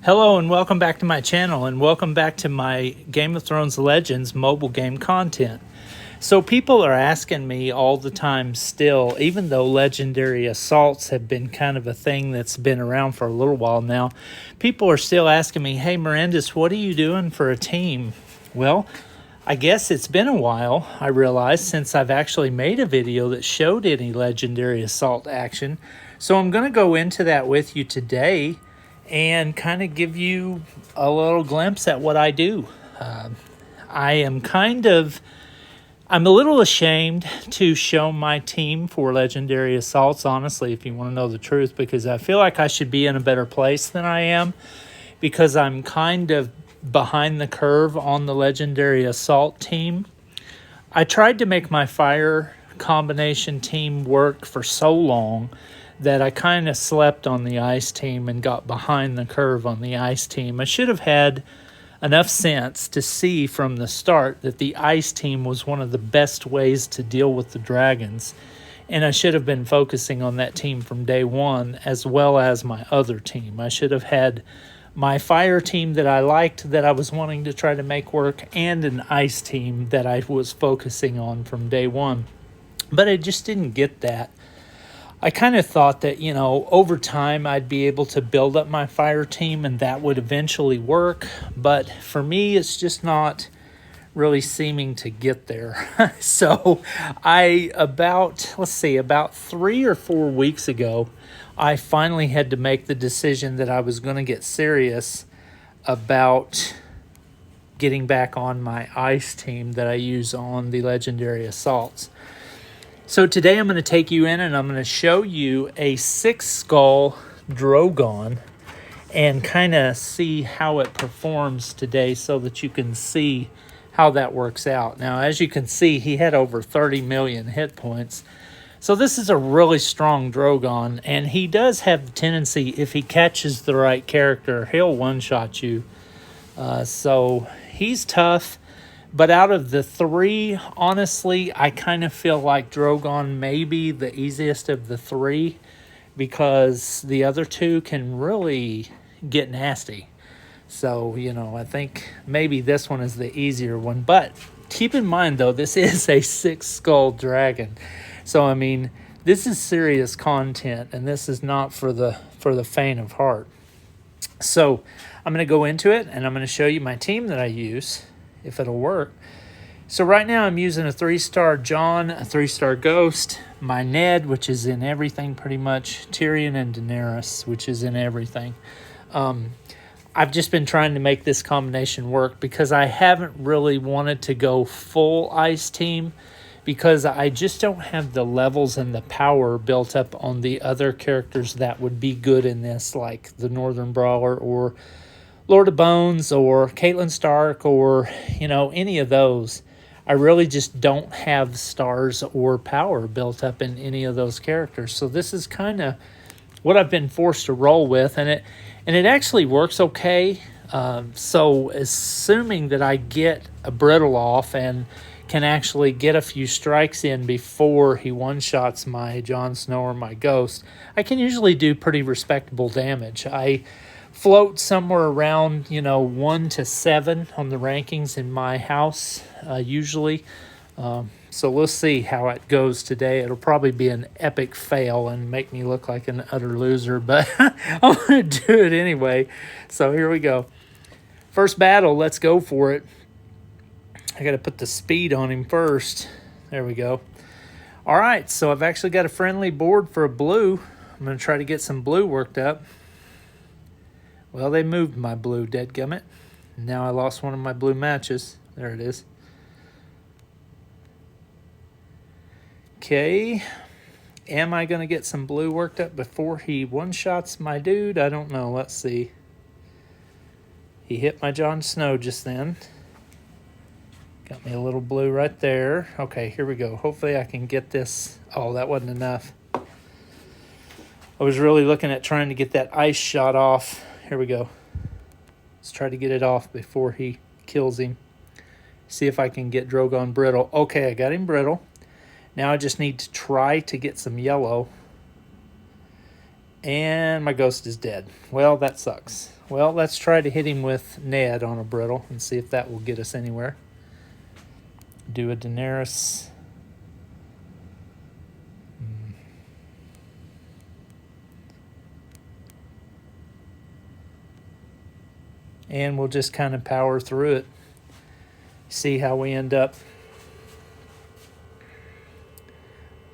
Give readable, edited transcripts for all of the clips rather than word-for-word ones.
Hello and welcome back to my channel, and welcome back to my Game of Thrones Legends mobile game content. So people are asking me all the time still, even though legendary assaults have been kind of a thing that's been around for a little while now, people are still asking me, hey Mirandus, what are you doing for a team? Well, I guess it's been a while, I realize, since I've actually made a video that showed any legendary assault action. So I'm going to go into that with you today and kind of give you a little glimpse at what I do. I am I'm a little ashamed to show my team for legendary assaults, honestly, if you want to know the truth, because I feel like I should be in a better place than I am, because I'm kind of behind the curve on the legendary assault team. I tried to make my fire combination team work for so long that I kind of slept on the ice team and got behind the curve on the ice team. I should have had enough sense to see from the start that the ice team was one of the best ways to deal with the dragons, and I should have been focusing on that team from day one as well as my other team. I should have had my fire team that I liked, that I was wanting to try to make work, and an ice team that I was focusing on from day one. But I just didn't get that. I kind of thought that, over time I'd be able to build up my fire team and that would eventually work. But for me, it's just not really seeming to get there. So about 3 or 4 weeks ago, I finally had to make the decision that I was going to get serious about getting back on my ice team that I use on the legendary assaults. So today I'm going to take you in and I'm going to show you a 6-skull DROGO and kind of see how it performs today so that you can see how that works out. Now, as you can see, he had over 30 million hit points. So this is a really strong DROGO, and he does have the tendency, if he catches the right character, he'll one-shot you. So he's tough. But out of the three, honestly, I kind of feel like DROGO may be the easiest of the three, because the other two can really get nasty. So, I think maybe this one is the easier one. But keep in mind, though, this is a 6-skull dragon. So, I mean, this is serious content, and this is not for the faint of heart. So I'm going to go into it, and I'm going to show you my team that I use, if it'll work. So right now I'm using a 3-star Jon, a 3-star Ghost, my Ned, which is in everything pretty much, Tyrion, and Daenerys, which is in everything. I've just been trying to make this combination work because I haven't really wanted to go full ice team, because I just don't have the levels and the power built up on the other characters that would be good in this, like the Northern Brawler or Lord of Bones or Catelyn Stark or, any of those. I really just don't have stars or power built up in any of those characters. So this is kind of what I've been forced to roll with, and it actually works okay. So assuming that I get a brittle off and can actually get a few strikes in before he one-shots my Jon Snow or my Ghost, I can usually do pretty respectable damage. I float somewhere around 1 to 7 on the rankings in my house usually. So we'll see how it goes today. It'll probably be an epic fail and make me look like an utter loser, but I'm going to do it anyway. So here we go. First battle, let's go for it. I got to put the speed on him first. There we go. All right, so I've actually got a friendly board for a blue. I'm going to try to get some blue worked up. Well, they moved my blue, dadgummit. Now I lost one of my blue matches. There it is. Okay. Am I going to get some blue worked up before he one-shots my dude? I don't know. Let's see. He hit my Jon Snow just then. Got me a little blue right there. Okay, here we go. Hopefully I can get this. Oh, that wasn't enough. I was really looking at trying to get that ice shot off. Here we go. Let's try to get it off before he kills him. See if I can get DROGO brittle. Okay, I got him brittle. Now I just need to try to get some yellow. And my Ghost is dead. Well, that sucks. Well, let's try to hit him with Ned on a brittle and see if that will get us anywhere. Do a Daenerys. And we'll just kind of power through it. See how we end up.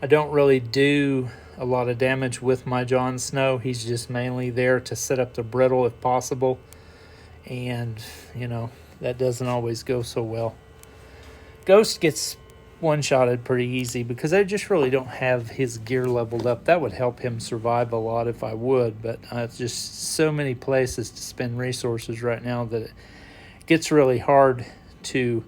I don't really do a lot of damage with my Jon Snow. He's just mainly there to set up the brittle if possible. And, you know, that doesn't always go so well. Ghost gets one-shotted pretty easy because I just really don't have his gear leveled up. That would help him survive a lot if I would, but it's just so many places to spend resources right now that it gets really hard to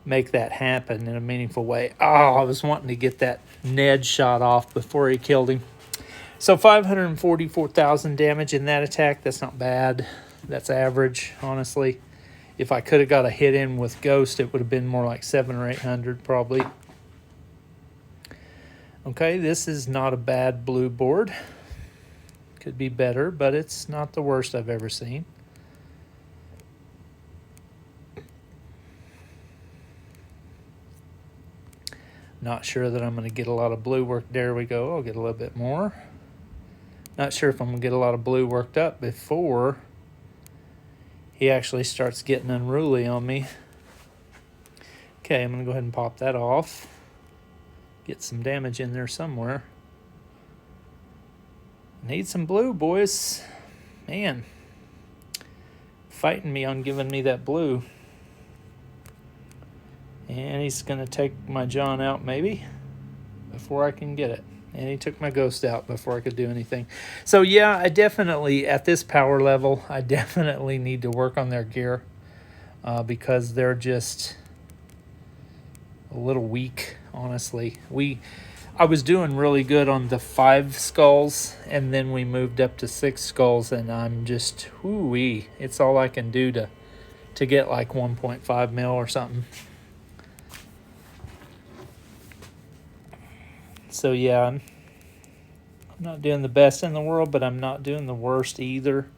make that happen in a meaningful way. Oh, I was wanting to get that Ned shot off before he killed him. So 544,000 damage in that attack. That's not bad. That's average, honestly. If I could have got a hit in with Ghost, it would have been more like 700 or 800 probably. Okay, this is not a bad blue board. Could be better, but it's not the worst I've ever seen. Not sure that I'm going to get a lot of blue work. There we go. I'll get a little bit more. Not sure if I'm going to get a lot of blue worked up before he actually starts getting unruly on me. Okay, I'm going to go ahead and pop that off. Get some damage in there somewhere. Need some blue, boys. Man. Fighting me on giving me that blue. And he's going to take my Jon out maybe before I can get it. And he took my Ghost out before I could do anything. So yeah, I definitely, at this power level, I definitely need to work on their gear because they're just a little weak, honestly. I was doing really good on the 5 skulls, and then we moved up to 6 skulls, and I'm just, whoo-wee. It's all I can do to get like 1.5 mil or something. So yeah, I'm not doing the best in the world, but I'm not doing the worst either.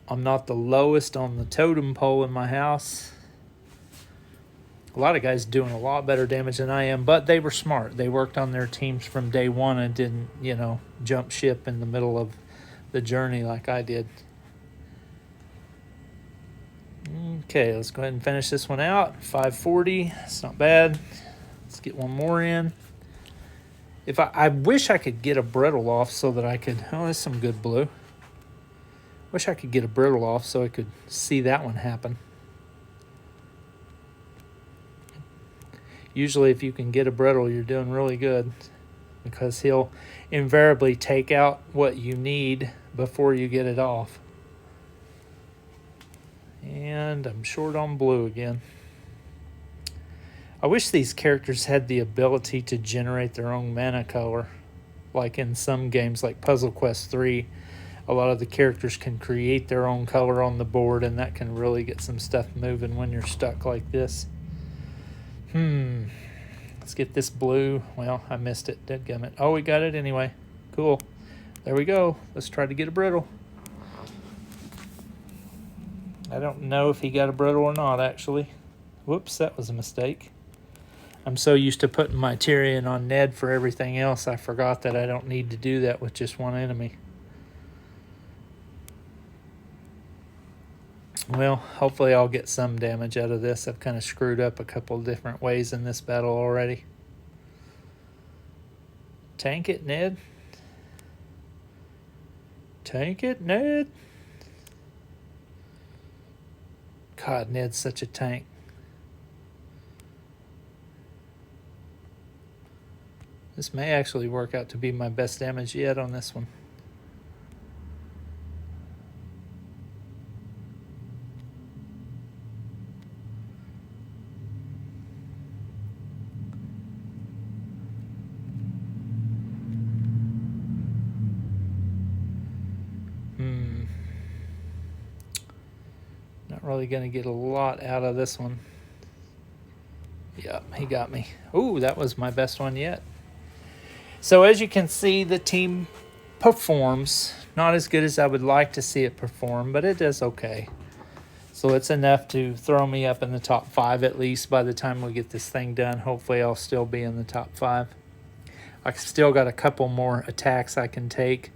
I'm not the lowest on the totem pole in my house. A lot of guys doing a lot better damage than I am, but they were smart. They worked on their teams from day one and didn't, you know, jump ship in the middle of the journey like I did. Okay, let's go ahead and finish this one out. 540, it's not bad. Let's get one more in. If I wish I could get a brittle off so that I could, oh, that's some good blue. Wish I could get a brittle off so I could see that one happen. Usually if you can get a brittle, you're doing really good because he'll invariably take out what you need before you get it off. And I'm short on blue again. I wish these characters had the ability to generate their own mana color. Like in some games like Puzzle Quest 3, a lot of the characters can create their own color on the board, and that can really get some stuff moving when you're stuck like this. Let's get this blue. Well, I missed it. Dadgummit. Oh, we got it anyway. Cool. There we go. Let's try to get a brittle. I don't know if he got a brittle or not, actually. Whoops, that was a mistake. I'm so used to putting my Tyrion on Ned for everything else, I forgot that I don't need to do that with just one enemy. Well, hopefully I'll get some damage out of this. I've kind of screwed up a couple of different ways in this battle already. Tank it, Ned. Tank it, Ned. God, Ned's such a tank. This may actually work out to be my best damage yet on this one. Not really going to get a lot out of this one. Yep, he got me. Ooh, that was my best one yet. So as you can see, the team performs. Not as good as I would like to see it perform, but it does okay. So it's enough to throw me up in the top 5 at least by the time we get this thing done. Hopefully I'll still be in the top 5. I've still got a couple more attacks I can take.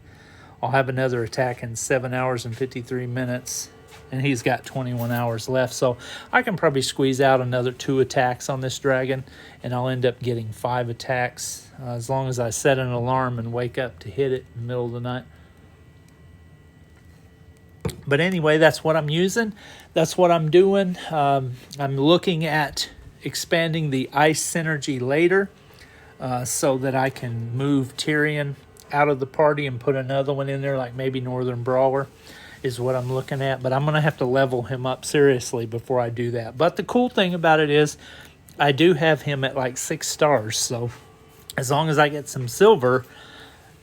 I'll have another attack in 7 hours and 53 minutes, and he's got 21 hours left. So I can probably squeeze out another 2 attacks on this dragon, and I'll end up getting 5 attacks as long as I set an alarm and wake up to hit it in the middle of the night. But anyway, that's what I'm using. That's what I'm doing. I'm looking at expanding the ice synergy later so that I can move Tyrion out of the party and put another one in there, like maybe Northern Brawler is what I'm looking at. But I'm going to have to level him up seriously before I do that. But the cool thing about it is I do have him at like 6 stars. So as long as I get some silver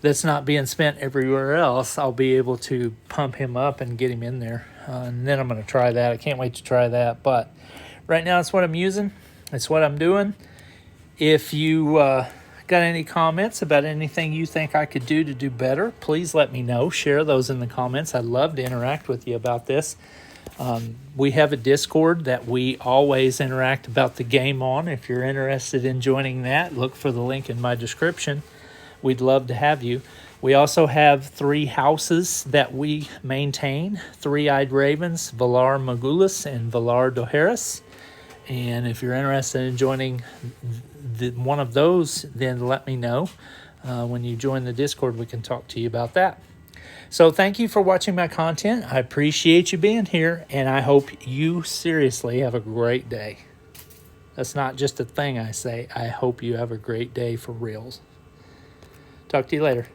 that's not being spent everywhere else, I'll be able to pump him up and get him in there. And then I'm going to try that. I can't wait to try that. But right now, it's what I'm using. It's what I'm doing. If you got any comments about anything you think I could do to do better, please let me know. Share those in the comments. I'd love to interact with you about this. We have a Discord that we always interact about the game on. If you're interested in joining that, look for the link in my description. We'd love to have you. We also have 3 houses that we maintain. 3-Eyed Ravens, Valar Morghulis, and Valar Dohaeris. And if you're interested in joining one of those, then let me know. When you join the Discord, we can talk to you about that. So thank you for watching my content. I appreciate you being here, and I hope you seriously have a great day. That's not just a thing I say. I hope you have a great day for reals. Talk to you later.